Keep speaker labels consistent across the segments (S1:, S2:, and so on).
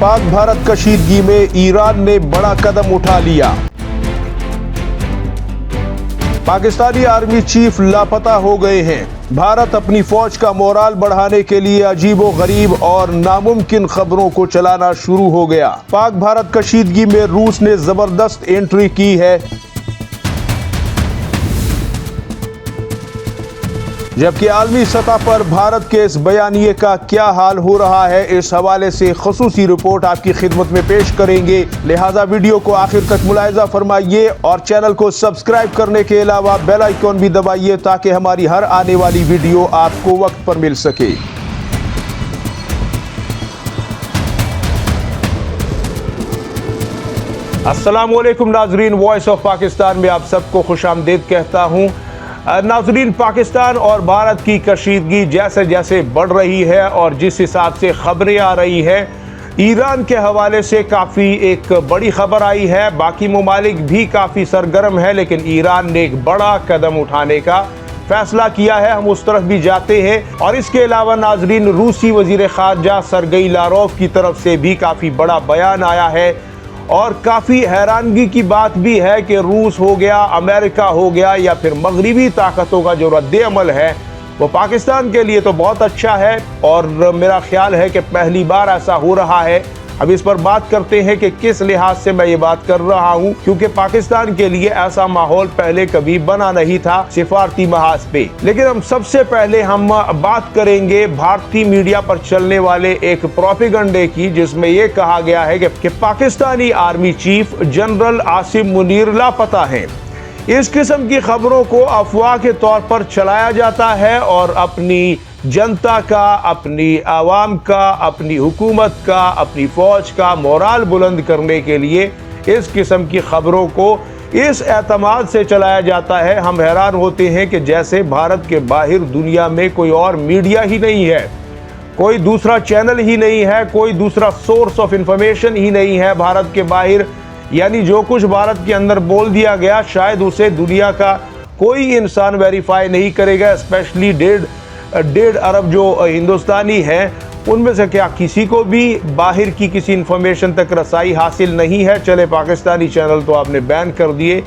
S1: पाक भारत कशीदगी में ईरान ने बड़ा कदम उठा लिया। पाकिस्तानी आर्मी चीफ लापता हो गए हैं। भारत अपनी फौज का मोराल बढ़ाने के लिए अजीबोगरीब और नामुमकिन खबरों को चलाना शुरू हो गया। पाक भारत कशीदगी में रूस ने जबरदस्त एंट्री की है, जबकि आलमी सतह पर भारत के इस बयानिए का क्या हाल हो रहा है, इस हवाले से खसूसी रिपोर्ट आपकी खिदमत में पेश करेंगे। लिहाजा वीडियो को आखिर तक मुलाहिजा फरमाइए और चैनल को सब्सक्राइब करने के अलावा बेल आइकॉन भी दबाइए ताकि हमारी हर आने वाली वीडियो आपको वक्त पर मिल सके। अस्सलाम वालेकुम नाजरीन, वॉइस ऑफ पाकिस्तान में आप सबको खुशामदीद कहता हूँ। नाजरीन, पाकिस्तान और भारत की कशीदगी जैसे जैसे बढ़ रही है और जिस हिसाब से खबरें आ रही है, ईरान के हवाले से काफ़ी एक बड़ी खबर आई है। बाकी ममालिक भी काफ़ी सरगर्म है, लेकिन ईरान ने एक बड़ा कदम उठाने का फैसला किया है। हम उस तरफ भी जाते हैं। और इसके अलावा नाजरीन, रूसी वजीर खारजा सरगई लारोव की तरफ से भी काफ़ी बड़ा बयान आया है और काफ़ी हैरानगी की बात भी है कि रूस हो गया, अमेरिका हो गया या फिर मगरिबी ताकतों का जो रद्द अमल है वो पाकिस्तान के लिए तो बहुत अच्छा है और मेरा ख्याल है कि पहली बार ऐसा हो रहा है। अब इस पर बात करते हैं कि किस लिहाज से मैं ये बात कर रहा हूँ, क्योंकि पाकिस्तान के लिए ऐसा माहौल पहले कभी बना नहीं था सिफारती महाज पे। लेकिन हम सबसे पहले हम बात करेंगे भारतीय मीडिया पर चलने वाले एक प्रोपेगेंडे की, जिसमें यह कहा गया है कि Pakistani army chief general Asim Munir लापता हैं। इस किस्म की खबरों को अफवाह के तौर पर चलाया जाता है और अपनी जनता का, अपनी आवाम का, अपनी हुकूमत का, अपनी फौज का मोराल बुलंद करने के लिए इस किस्म की खबरों को इस एतमाद से चलाया जाता है। हम हैरान होते हैं कि जैसे भारत के बाहर दुनिया में कोई और मीडिया ही नहीं है, कोई दूसरा चैनल ही नहीं है, कोई दूसरा सोर्स ऑफ इंफॉर्मेशन ही नहीं है भारत के बाहर। यानी जो कुछ भारत के अंदर बोल दिया गया शायद उसे दुनिया का कोई इंसान वेरीफाई नहीं करेगा। स्पेशली 1.5 अरब जो हिंदुस्तानी हैं, उनमें से क्या किसी को भी बाहर की किसी इंफॉर्मेशन तक रसाई हासिल नहीं है। चले पाकिस्तानी चैनल तो आपने बैन कर दिए,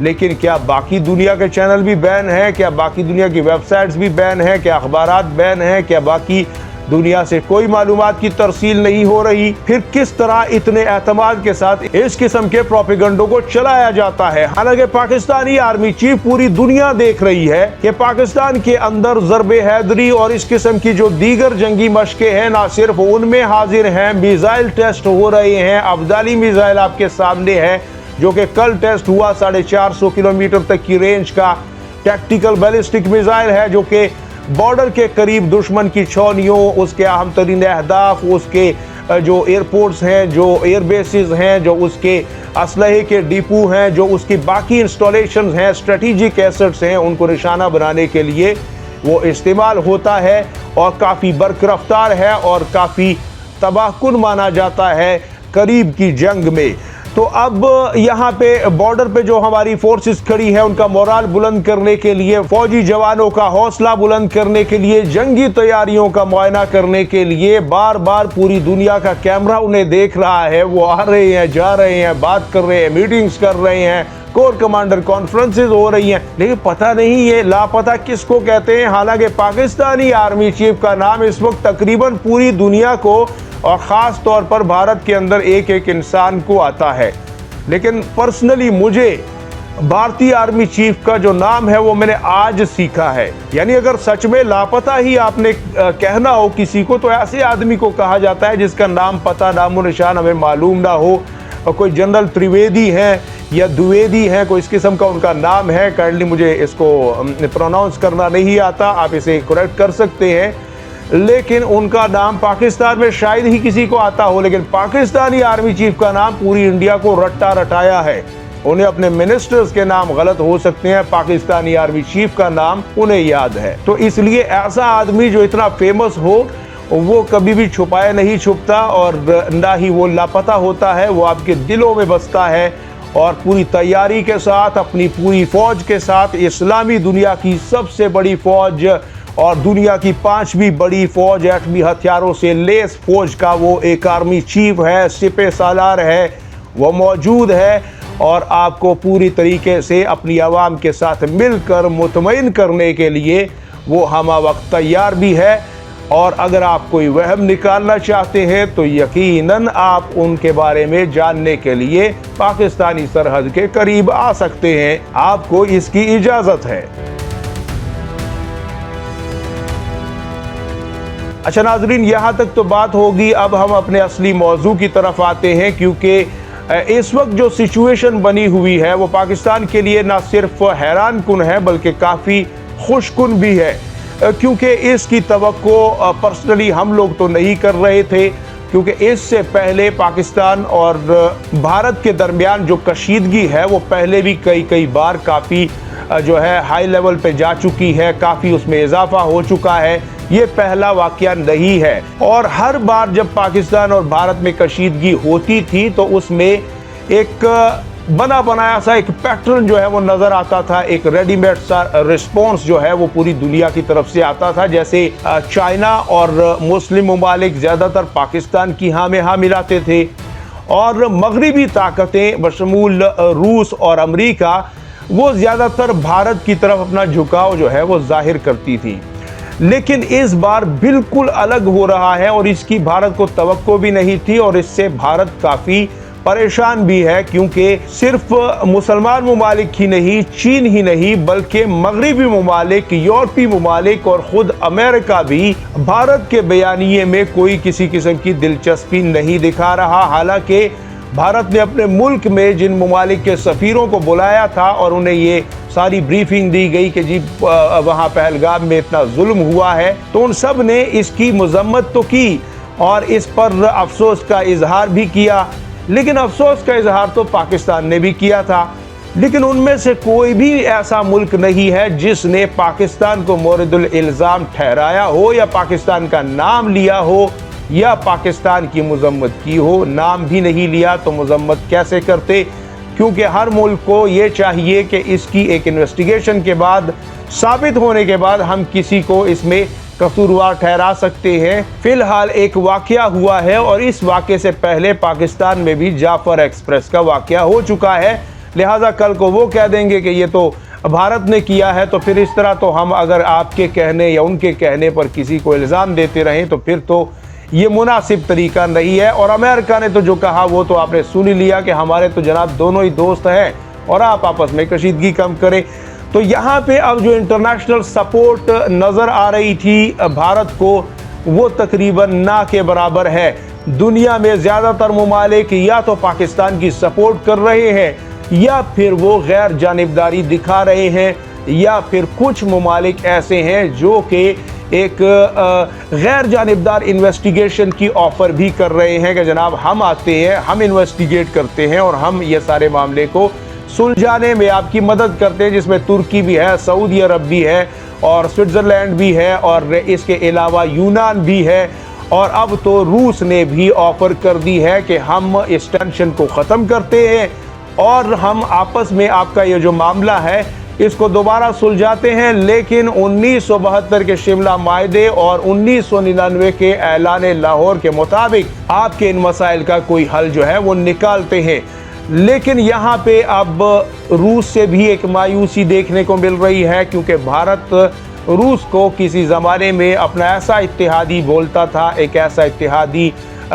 S1: लेकिन क्या बाकी दुनिया के चैनल भी बैन हैं? क्या बाकी दुनिया की वेबसाइट्स भी बैन हैं? क्या अखबारात बैन हैं? क्या बाकी दुनिया से कोई मालूमात की तरसील नहीं हो रही? फिर किस तरह इतने एतमाद के साथ इस किस्म के प्रोपेगेंडों को चलाया जाता है? हालांकि पाकिस्तानी आर्मी चीफ पूरी दुनिया देख रही है कि पाकिस्तान के अंदर ज़रबे हैदरी और इस किस्म की जो दीगर जंगी मशकें हैं, ना सिर्फ उनमें हाजिर हैं, मिसाइल टेस्ट हो रहे हैं। अब्दाली मिसाइल आपके सामने है जो कि कल टेस्ट हुआ, 450 किलोमीटर तक की रेंज का टैक्टिकल बैलिस्टिक मिसाइल है, जो कि बॉर्डर के करीब दुश्मन की छावनियों, उसके अहम तरीन अहदाफ, उसके जो एयरपोर्ट्स हैं, जो एयरबेसिस हैं, जो उसके असलहे के डिपो हैं, जो उसकी बाकी इंस्टॉलेशंस हैं, स्ट्रेटेजिक एसेट्स हैं, उनको निशाना बनाने के लिए वो इस्तेमाल होता है और काफ़ी बरकरफ्तार है और काफ़ी तबाहकुन माना जाता है करीब की जंग में। तो अब यहाँ पे बॉर्डर पे जो हमारी फोर्सेस खड़ी है, उनका मोराल बुलंद करने के लिए, फौजी जवानों का हौसला बुलंद करने के लिए, जंगी तैयारियों का मुआयना करने के लिए बार बार पूरी दुनिया का कैमरा उन्हें देख रहा है। वो आ रहे हैं, जा रहे हैं, बात कर रहे हैं, मीटिंग्स कर रहे हैं, कोर कमांडर कॉन्फ्रेंसेज हो रही हैं, लेकिन पता नहीं ये लापता किसको कहते हैं। हालांकि पाकिस्तानी आर्मी चीफ का नाम इस वक्त तकरीबन पूरी दुनिया को और ख़ास तौर पर भारत के अंदर एक एक इंसान को आता है, लेकिन पर्सनली मुझे भारतीय आर्मी चीफ का जो नाम है वो मैंने आज सीखा है। यानी अगर सच में लापता ही आपने कहना हो किसी को, तो ऐसे आदमी को कहा जाता है जिसका नाम, पता, नामो निशान हमें मालूम ना हो। और कोई जनरल त्रिवेदी हैं या द्विवेदी हैं, कोई इस किस्म का उनका नाम है। काइंडली मुझे इसको प्रोनाउंस करना नहीं आता, आप इसे करेक्ट कर सकते हैं, लेकिन उनका नाम पाकिस्तान में शायद ही किसी को आता हो। लेकिन पाकिस्तानी आर्मी चीफ का नाम पूरी इंडिया को रट्टा रटाया है। उन्हें अपने मिनिस्टर्स के नाम गलत हो सकते हैं, पाकिस्तानी आर्मी चीफ का नाम उन्हें याद है। तो इसलिए ऐसा आदमी जो इतना फेमस हो, वो कभी भी छुपाया नहीं छुपता और ना ही वो लापता होता है, वो आपके दिलों में बसता है और पूरी तैयारी के साथ, अपनी पूरी फौज के साथ, इस्लामी दुनिया की सबसे बड़ी फौज और दुनिया की 5वीं बड़ी फौज, एटमी हथियारों से लेस फौज का वो एक आर्मी चीफ है, सिपह सालार है, वो मौजूद है और आपको पूरी तरीके से अपनी आवाम के साथ मिलकर मुतमईन करने के लिए वो हमा वक्त तैयार भी है। और अगर आप कोई वहम निकालना चाहते हैं तो यकीनन आप उनके बारे में जानने के लिए पाकिस्तानी सरहद के करीब आ सकते हैं, आपको इसकी इजाज़त है। अच्छा नाजरीन, यहाँ तक तो बात होगी। अब हम अपने असली मौजू की तरफ आते हैं, क्योंकि इस वक्त जो सिचुएशन बनी हुई है वो पाकिस्तान के लिए ना सिर्फ हैरान कुन है बल्कि काफ़ी खुशकुन भी है, क्योंकि इसकी तवक्को पर्सनली हम लोग तो नहीं कर रहे थे, क्योंकि इससे पहले पाकिस्तान और भारत के दरमियान जो कशीदगी है वो पहले भी कई बार काफ़ी जो है हाई लेवल पे जा चुकी है, काफ़ी उसमें इजाफा हो चुका है। ये पहला वाक़या नहीं है और हर बार जब पाकिस्तान और भारत में कशीदगी होती थी तो उसमें एक बना बनाया सा एक पैटर्न जो है वो नज़र आता था, एक रेडीमेड सा रिस्पॉन्स जो है वो पूरी दुनिया की तरफ से आता था। जैसे चाइना और मुस्लिम ममालिक ज़्यादातर पाकिस्तान की हाँ में हाँ मिलाते थे और मगरबी ताकतें बशमूल रूस और अमेरिका वो ज़्यादातर भारत की तरफ अपना झुकाव जो है वो जाहिर करती थी। लेकिन इस बार बिल्कुल अलग हो रहा है और इसकी भारत को तवक्को भी नहीं थी और इससे भारत काफ़ी परेशान भी है, क्योंकि सिर्फ मुसलमान ममालिक ही नहीं, चीन ही नहीं, बल्कि मगरबी ममालिक, यूरोपीय ममालिक और ख़ुद अमेरिका भी भारत के बयानिए में कोई किसी किस्म की दिलचस्पी नहीं दिखा रहा। हालांकि भारत ने अपने मुल्क में जिन ममालिक के सफ़ीरों को बुलाया था और उन्हें ये सारी ब्रीफिंग दी गई कि जी वहाँ पहलगाम में इतना जुल्म हुआ है, तो उन सब ने इसकी मजम्मत तो की और इस पर अफसोस का इजहार भी किया। लेकिन अफसोस का इजहार तो पाकिस्तान ने भी किया था, लेकिन उनमें से कोई भी ऐसा मुल्क नहीं है जिसने पाकिस्तान को मोरदुल इल्ज़ाम ठहराया हो या पाकिस्तान का नाम लिया हो या पाकिस्तान की मजम्मत की हो। नाम भी नहीं लिया तो मजम्मत कैसे करते, क्योंकि हर मुल्क को ये चाहिए कि इसकी एक इन्वेस्टिगेशन के बाद, साबित होने के बाद हम किसी को इसमें कसूरवार ठहरा सकते हैं। फिलहाल एक वाकया हुआ है और इस वाकये से पहले पाकिस्तान में भी जाफर एक्सप्रेस का वाकया हो चुका है, लिहाजा कल को वो कह देंगे कि ये तो भारत ने किया है, तो फिर इस तरह तो हम अगर आपके कहने या उनके कहने पर किसी को इल्ज़ाम देते रहें तो फिर तो ये मुनासिब तरीका नहीं है। और अमेरिका ने तो जो कहा वो तो आपने सुन ही लिया कि हमारे तो जनाब दोनों ही दोस्त हैं और आप आपस में कशीदगी कम करें। तो यहाँ पे अब जो इंटरनेशनल सपोर्ट नज़र आ रही थी भारत को वो तकरीबन ना के बराबर है। दुनिया में ज़्यादातर ममालिक या तो पाकिस्तान की सपोर्ट कर रहे हैं या फिर वो गैर जानिबदारी दिखा रहे हैं, या फिर कुछ ममालिक ऐसे हैं जो कि एक गैर जानिबदार इन्वेस्टिगेशन की ऑफ़र भी कर रहे हैं कि जनाब हम आते हैं, हम इन्वेस्टिगेट करते हैं और हम ये सारे मामले को सुलझाने में आपकी मदद करते हैं, जिसमें तुर्की भी है, सऊदी अरब भी है और स्विट्ज़रलैंड भी है और इसके अलावा यूनान भी है। और अब तो रूस ने भी ऑफ़र कर दी है कि हम इस टेंशन को ख़त्म करते हैं और हम आपस में आपका ये जो मामला है इसको दोबारा सुलझाते हैं। लेकिन 1972 के शिमला मायदे और 1999 के ऐलान लाहौर के मुताबिक आपके इन मसाइल का कोई हल जो है वो निकालते हैं। लेकिन यहाँ पे अब रूस से भी एक मायूसी देखने को मिल रही है, क्योंकि भारत रूस को किसी ज़माने में अपना ऐसा इत्तेहादी बोलता था, एक ऐसा इत्तेहादी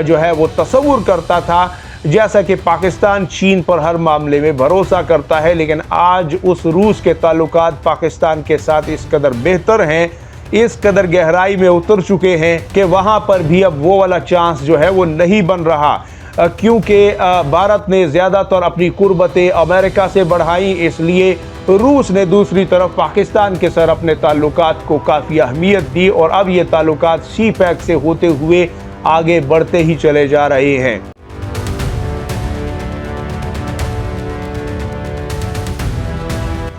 S1: जो है वो तस्वुर करता था, जैसा कि पाकिस्तान चीन पर हर मामले में भरोसा करता है। लेकिन आज उस रूस के ताल्लुकात पाकिस्तान के साथ इस कदर बेहतर हैं, इस कदर गहराई में उतर चुके हैं कि वहाँ पर भी अब वो वाला चांस जो है वो नहीं बन रहा, क्योंकि भारत ने ज़्यादातर अपनी कुर्बतें अमेरिका से बढ़ाई, इसलिए रूस ने दूसरी तरफ पाकिस्तान के साथ अपने ताल्लुकात को काफ़ी अहमियत दी और अब ये ताल्लुकात सी पैक से होते हुए आगे बढ़ते ही चले जा रहे हैं।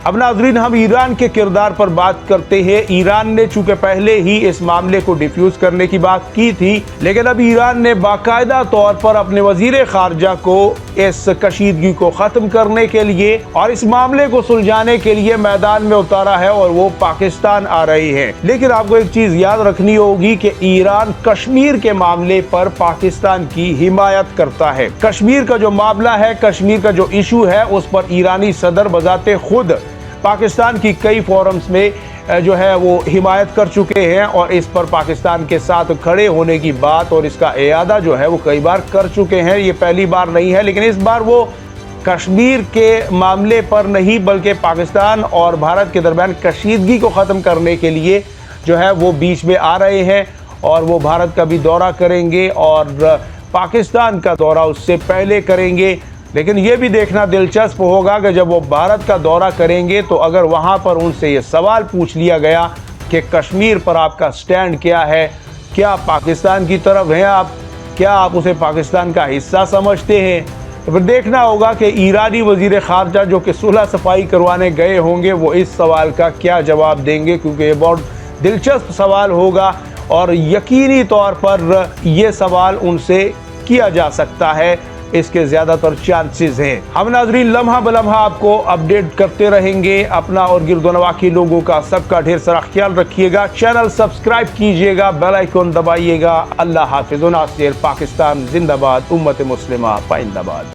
S1: अब नाजरीन हम ईरान के किरदार पर बात करते हैं। ईरान ने चूंकि पहले ही इस मामले को डिफ्यूज करने की बात की थी, लेकिन अब ईरान ने बाकायदा तौर पर अपने वजीर खारजा को इस कशीदगी को ख़त्म करने के लिए और इस मामले को सुलझाने के लिए मैदान में उतारा है और वो पाकिस्तान आ रही है। लेकिन आपको एक चीज़ याद रखनी होगी कि ईरान कश्मीर के मामले पर पाकिस्तान की हिमायत करता है। कश्मीर का जो मामला है, कश्मीर का जो इशू है, उस पर ईरानी सदर बजाते खुद पाकिस्तान की कई फोरम्स में जो है वो हिमायत कर चुके हैं और इस पर पाकिस्तान के साथ खड़े होने की बात और इसका इरादा जो है वो कई बार कर चुके हैं। ये पहली बार नहीं है, लेकिन इस बार वो कश्मीर के मामले पर नहीं बल्कि पाकिस्तान और भारत के दरमियान कशीदगी को ख़त्म करने के लिए जो है वो बीच में आ रहे हैं और वो भारत का भी दौरा करेंगे और पाकिस्तान का दौरा उससे पहले करेंगे। लेकिन ये भी देखना दिलचस्प होगा कि जब वो भारत का दौरा करेंगे तो अगर वहाँ पर उनसे ये सवाल पूछ लिया गया कि कश्मीर पर आपका स्टैंड क्या है, क्या पाकिस्तान की तरफ हैं आप, क्या आप उसे पाकिस्तान का हिस्सा समझते हैं, तो फिर देखना होगा कि ईरानी वज़ीर ख़ारजा जो कि सुलह सफाई करवाने गए होंगे वो इस सवाल का क्या जवाब देंगे, क्योंकि ये बहुत दिलचस्प सवाल होगा और यकीनी तौर पर यह सवाल उनसे किया जा सकता है। इसके ज़्यादातर चांसेस हैं। हम नाज़रीन लम्हा बलम्हा आपको अपडेट करते रहेंगे। अपना और गिरदोनवा के लोगों का सबका ढेर सारा ख्याल रखिएगा। चैनल सब्सक्राइब कीजिएगा, बेल आइकन दबाइएगा। अल्लाह हाफिज़। नासिर पाकिस्तान जिंदाबाद, उम्मत मुस्लिमा पाइंदाबाद।